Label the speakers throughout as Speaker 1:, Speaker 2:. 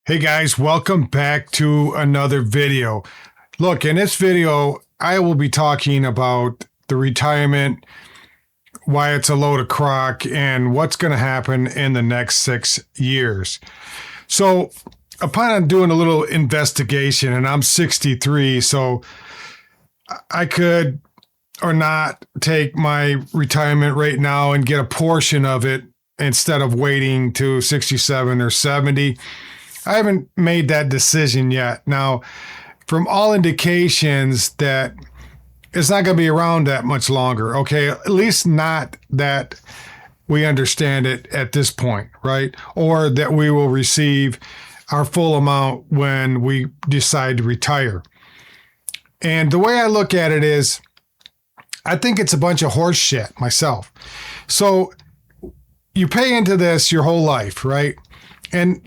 Speaker 1: Hey guys, welcome back to another video. Look, in this video, I will be talking about the retirement, why it's a load of crock, and what's going to happen in the next 6 years. So, upon doing a little investigation, and I'm 63, so I could or not take my retirement right now and get a portion of it instead of waiting to 67 or 70. I haven't made that decision yet. Now, from all indications that it's not going to be around that much longer, okay? At least not that we understand it at this point, right? Or that we will receive our full amount when we decide to retire. And the way I look at it is, I think it's a bunch of horse shit myself. So you pay into this your whole life, right? And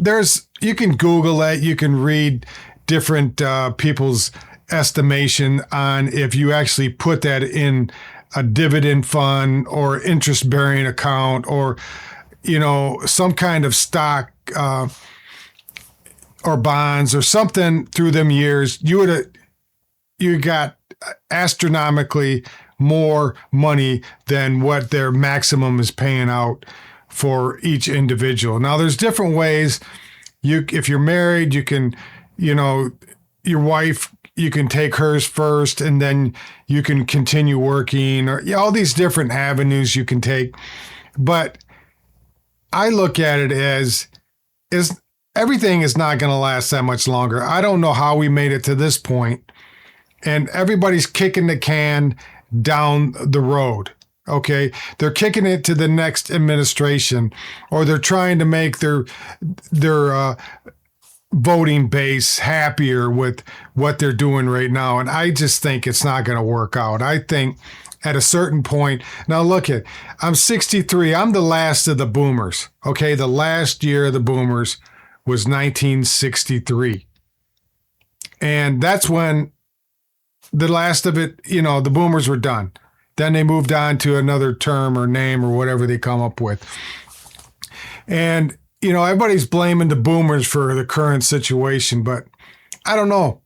Speaker 1: you can Google it, you can read different people's estimation on if you actually put that in a dividend fund or interest-bearing account or, some kind of stock or bonds or something through them years, you got astronomically more money than what their maximum is paying out for each individual. Now, there's different ways. If you're married, you can, your wife, you can take hers first and then you can continue working, or all these different avenues you can take. But I look at it as everything is not going to last that much longer. I don't know how we made it to this point, and everybody's kicking the can down the road. Okay, they're kicking it to the next administration, or they're trying to make their voting base happier with what they're doing right now. And I just think it's not going to work out. I think at a certain point, now look I'm 63. I'm the last of the boomers. Okay, the last year of the boomers was 1963. And that's when the last of it, the boomers were done. Then they moved on to another term or name or whatever they come up with. And, everybody's blaming the boomers for the current situation, but I don't know.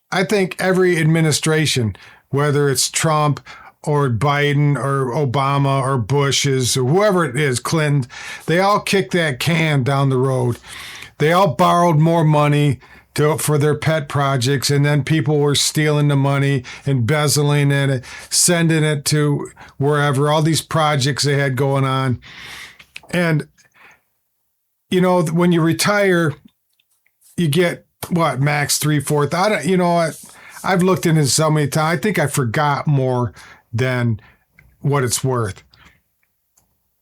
Speaker 1: I think every administration, whether it's Trump or Biden or Obama or Bush's or whoever it is, Clinton, they all kicked that can down the road. They all borrowed more money for their pet projects, and then people were stealing the money, embezzling it, sending it to wherever, all these projects they had going on. And, when you retire, you get, max 3/4. I've looked into so many times. I think I forgot more than what it's worth.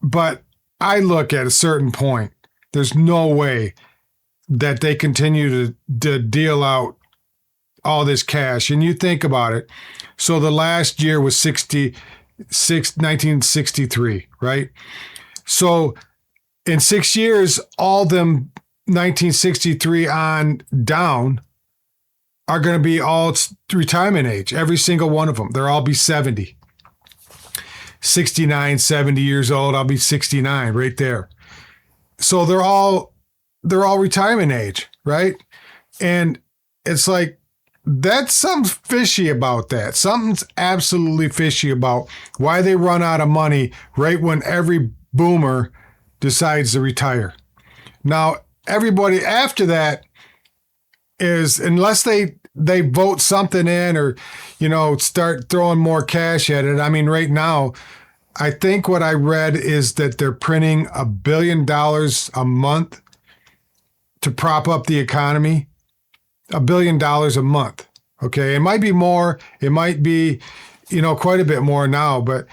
Speaker 1: But I look at a certain point, there's no way that they continue to deal out all this cash. And you think about it. So the last year was 1963, right? So in 6 years, all them 1963 on down are going to be all retirement age. Every single one of them. They'll all be 70. 69, 70 years old. I'll be 69 right there. So they're all retirement age, right? And it's like, that's something fishy about that. Something's absolutely fishy about why they run out of money right when every boomer decides to retire. Now, everybody after that is, unless they vote something in or, start throwing more cash at it. I mean, right now, I think what I read is that they're printing $1 billion a month to prop up the economy. $1 billion a month. Okay. It might be more. It might be, quite a bit more now, but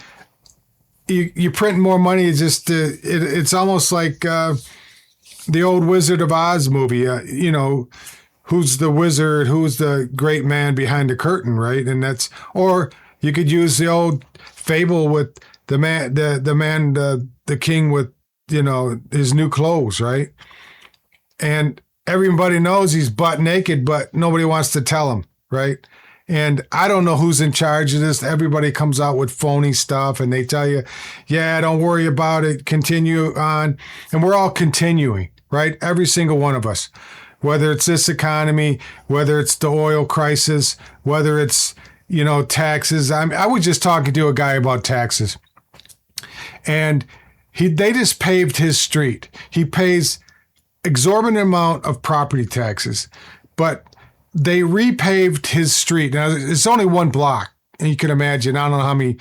Speaker 1: you print more money. It's almost like the old Wizard of Oz movie, who's the wizard, who's the great man behind the curtain, right? And or you could use the old fable with the king with, his new clothes, right? And everybody knows he's butt naked, but nobody wants to tell him, right? And I don't know who's in charge of this. Everybody comes out with phony stuff and they tell you, yeah, don't worry about it, continue on. And we're all continuing, right? Every single one of us. whether it's this economy, whether it's the oil crisis, whether it's, taxes. I was just talking to a guy about taxes, and they just paved his street. He pays exorbitant amount of property taxes, but they repaved his street. Now, it's only one block, and you can imagine, I don't know how many,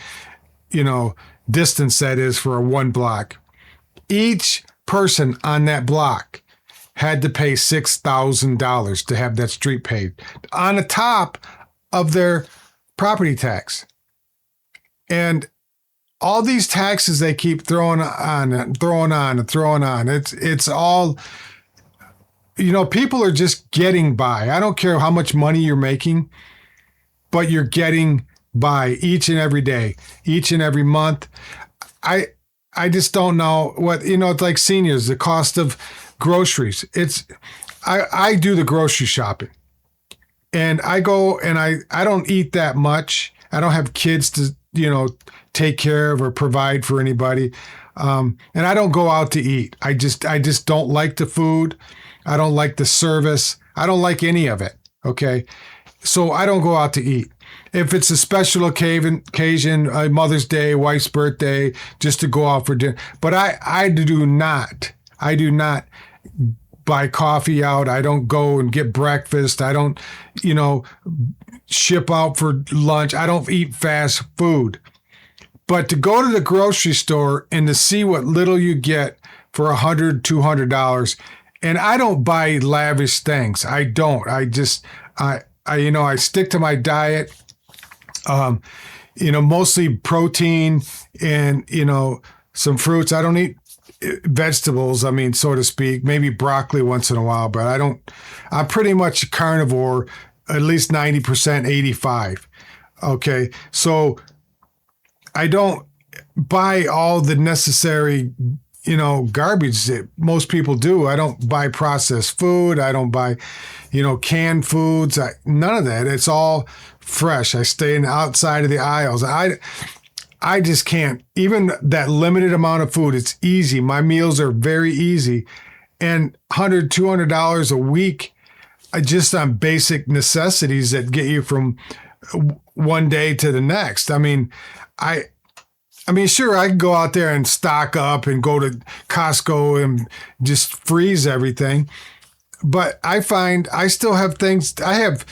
Speaker 1: distance that is for a one block. Each person on that block had to pay $6,000 to have that street paved on the top of their property tax. And all these taxes they keep throwing on. It's all, people are just getting by. I don't care how much money you're making, but you're getting by each and every day, each and every month. I just don't know what, it's like seniors, the cost of groceries. I do the grocery shopping, and I go and I don't eat that much. I don't have kids to, take care of or provide for anybody. And I don't go out to eat. I just don't like the food. I don't like the service. I don't like any of it. Okay. So I don't go out to eat. If it's a special occasion, Mother's Day, wife's birthday, just to go out for dinner. But I do not buy coffee out. I don't go and get breakfast. I don't, ship out for lunch. I don't eat fast food. But to go to the grocery store and to see what little you get for $100, $200, and I don't buy lavish things. I don't. I stick to my diet. Mostly protein and, some fruits. I don't eat vegetables, so to speak, maybe broccoli once in a while, but I'm pretty much a carnivore, at least 90%, 85. Okay. So I don't buy all the necessary, garbage that most people do. I don't buy processed food. I don't buy, canned foods. None of that. It's all fresh. I stay outside of the aisles. I just can't. Even that limited amount of food, it's easy. My meals are very easy. And $100, $200 a week, just on basic necessities that get you from one day to the next. Sure, I can go out there and stock up and go to Costco and just freeze everything. But I find I still have things. I have,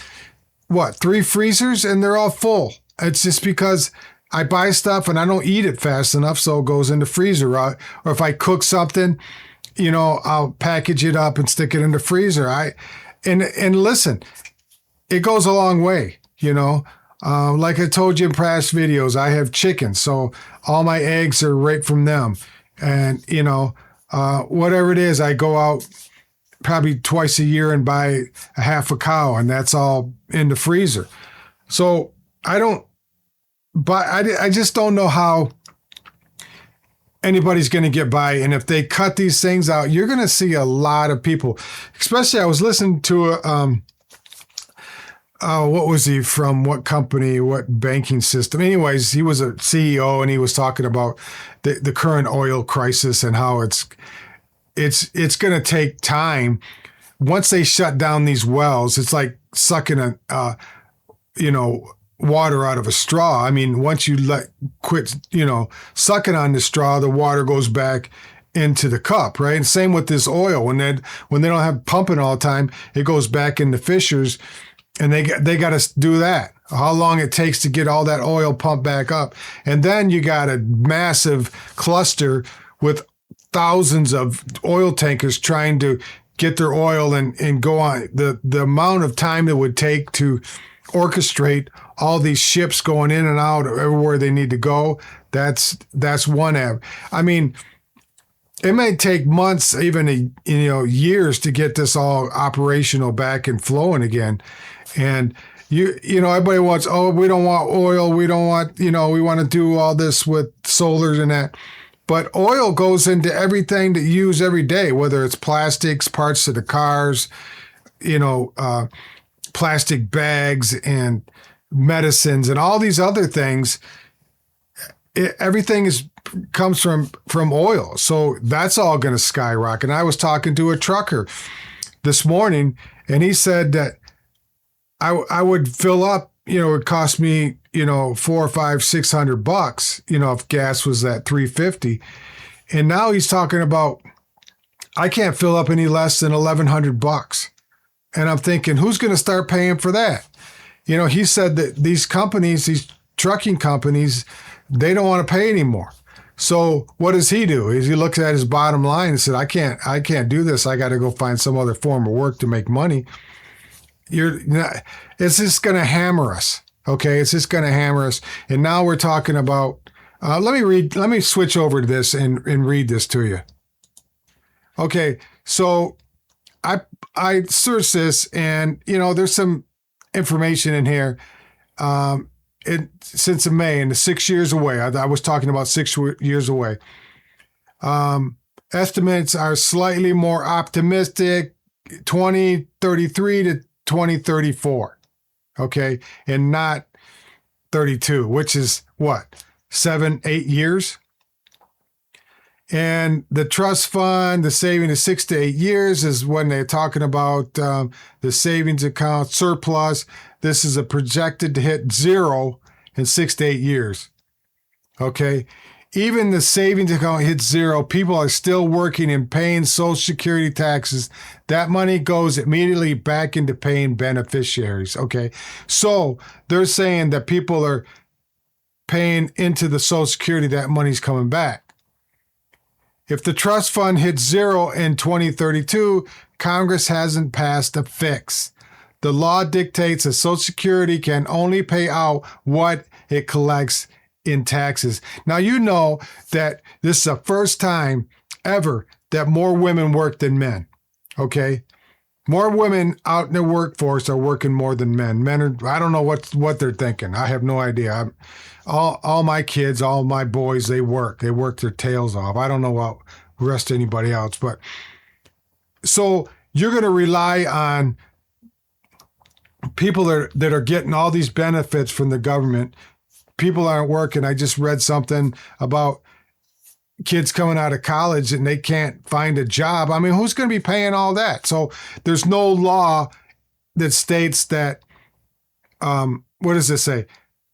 Speaker 1: 3 freezers, and they're all full. It's just because I buy stuff and I don't eat it fast enough, so it goes in the freezer. Or if I cook something, I'll package it up and stick it in the freezer. And listen, it goes a long way, like I told you in past videos, I have chickens, so all my eggs are right from them. And, whatever it is, I go out probably twice a year and buy a half a cow, and that's all in the freezer. So I just don't know how anybody's going to get by. And if they cut these things out, you're going to see a lot of people, especially I was listening to what was he from? What company? What banking system? Anyways, he was a CEO, and he was talking about the current oil crisis and how it's going to take time. Once they shut down these wells, it's like sucking water out of a straw. Once you quit, sucking on the straw, the water goes back into the cup, right? And same with this oil. When they don't have pumping all the time, it goes back in the fissures. And they got to do that. How long it takes to get all that oil pumped back up. And then you got a massive cluster with thousands of oil tankers trying to get their oil and go on. The amount of time it would take to orchestrate all these ships going in and out everywhere they need to go, that's one app. It may take months, even years to get this all operational back and flowing again. And everybody wants, we don't want oil, we don't want, we want to do all this with solars and that. But oil goes into everything that you use every day, whether it's plastics, parts of the cars, plastic bags and medicines and all these other things. Everything comes from oil. So that's all going to skyrocket. And I was talking to a trucker this morning, and he said that I would fill up, it would cost me, $400 or $600, if gas was at 350. And now he's talking about I can't fill up any less than $1,100. And I'm thinking, who's going to start paying for that? He said that these companies, these trucking companies, they don't want to pay anymore. So what does he do? He looks at his bottom line and said, I can't do this. I got to go find some other form of work to make money. It's just going to hammer us. Okay. It's just going to hammer us. And now we're talking about, let me switch over to this and read this to you. Okay. So I searched this, and, there's some information in here. Since May, and 6 years away, I was talking about 6 years away. Estimates are slightly more optimistic, 2033 to 2034, okay, and not 32, which is what, 7-8 years? And the trust fund, the saving is 6 to 8 years is when they're talking about the savings account surplus. This is projected to hit zero in 6 to 8 years. Okay. Even the savings account hits zero. People are still working and paying Social Security taxes. That money goes immediately back into paying beneficiaries. Okay. So they're saying that people are paying into the Social Security, that money's coming back. If the trust fund hits zero in 2032, Congress hasn't passed a fix. The law dictates that Social Security can only pay out what it collects in taxes. Now, you know that this is the first time ever that more women work than men, okay? More women out in the workforce are working more than men. Men are, I don't know what they're thinking. I have no idea. All my kids, all my boys, they work their tails off. I don't know what the rest of anybody else, but so you're going to rely on people that are getting all these benefits from the government. People aren't working. I just read something about kids coming out of college and they can't find a job. I mean, who's going to be paying all that? So there's no law that states that, what does this say?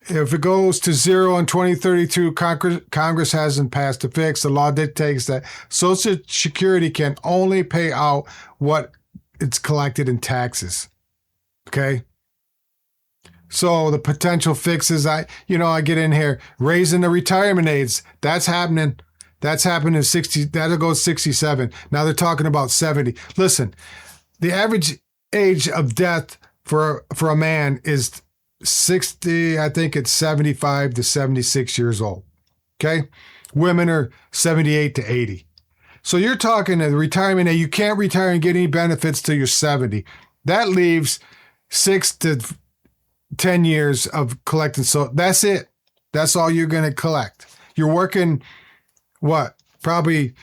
Speaker 1: If it goes to zero in 2032, Congress hasn't passed a fix. The law dictates that Social Security can only pay out what it's collected in taxes. Okay. So the potential fixes, I get in here, raising the retirement age. That's happening. That's happening in 60. That'll go 67. Now they're talking about 70. Listen, the average age of death for a man is 60. I think it's 75 to 76 years old. Okay. Women are 78 to 80. So you're talking the retirement age. You can't retire and get any benefits till you're 70. That leaves 6 to 10 years of collecting. So that's it. That's all you're going to collect. You're working, what? Probably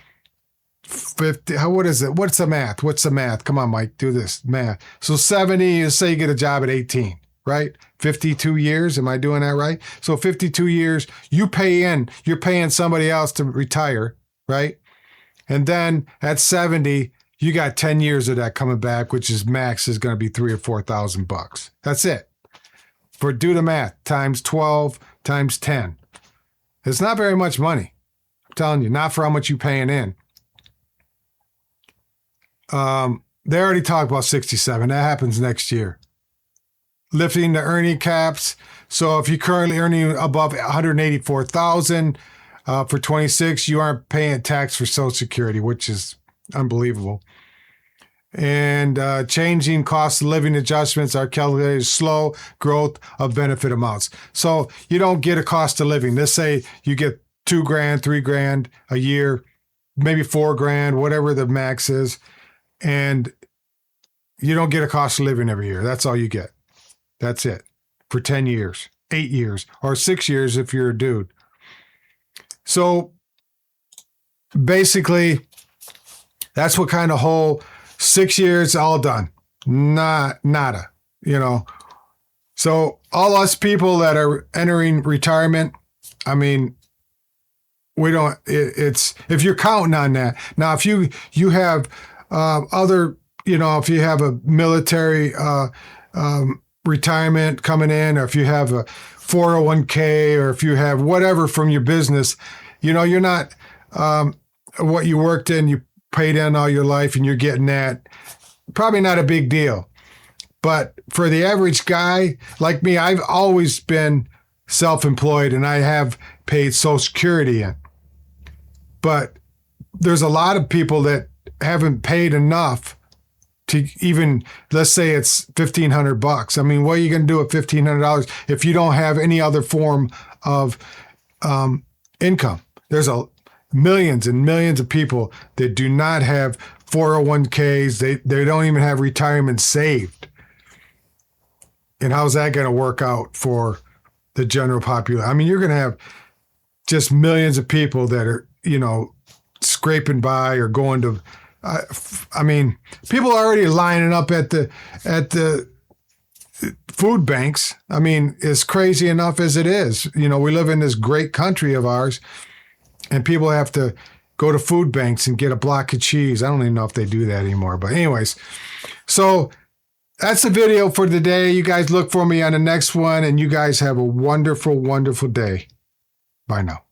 Speaker 1: 50. What is it? What's the math? Come on, Mike, do this math. So 70 is, say you get a job at 18, right? 52 years. Am I doing that right? So 52 years, you're paying somebody else to retire, right? And then at 70, you got 10 years of that coming back, which is max is going to be $3,000 or $4,000. That's it. Do the math, times 12, times 10. It's not very much money. I'm telling you, not for how much you're paying in. They already talked about 67. That happens next year. Lifting the earning caps. So if you're currently earning above $184,000 for 26, you aren't paying tax for Social Security, which is unbelievable. And changing cost of living adjustments are calculated as slow growth of benefit amounts. So you don't get a cost of living. Let's say you get $2,000, $3,000 a year, maybe $4,000, whatever the max is, and you don't get a cost of living every year. That's all you get. That's it for 10 years, 8 years, or 6 years if you're a dude. So basically, that's what kind of whole 6 years, all done. Nada, So all us people that are entering retirement, I mean, we don't, it's, if you're counting on that. Now, if you have other if you have a military retirement coming in, or if you have a 401k, or if you have whatever from your business, you're not what you worked in, you paid in all your life, and you're getting that. Probably not a big deal. But for the average guy like me, I've always been self-employed, and I have paid Social Security in. But there's a lot of people that haven't paid enough to even, let's say it's $1,500. I mean, what are you going to do with $1,500 if you don't have any other form of income? There's millions and millions of people that do not have 401ks. They don't even have retirement saved. And how's that going to work out for the general population? I mean, you're going to have just millions of people that are, scraping by or going to. I mean, people are already lining up at the food banks. I mean, it's crazy enough as it is. We live in this great country of ours, and people have to go to food banks and get a block of cheese. I don't even know if they do that anymore. But anyways, so that's the video for today. You guys look for me on the next one, and you guys have a wonderful, wonderful day. Bye now.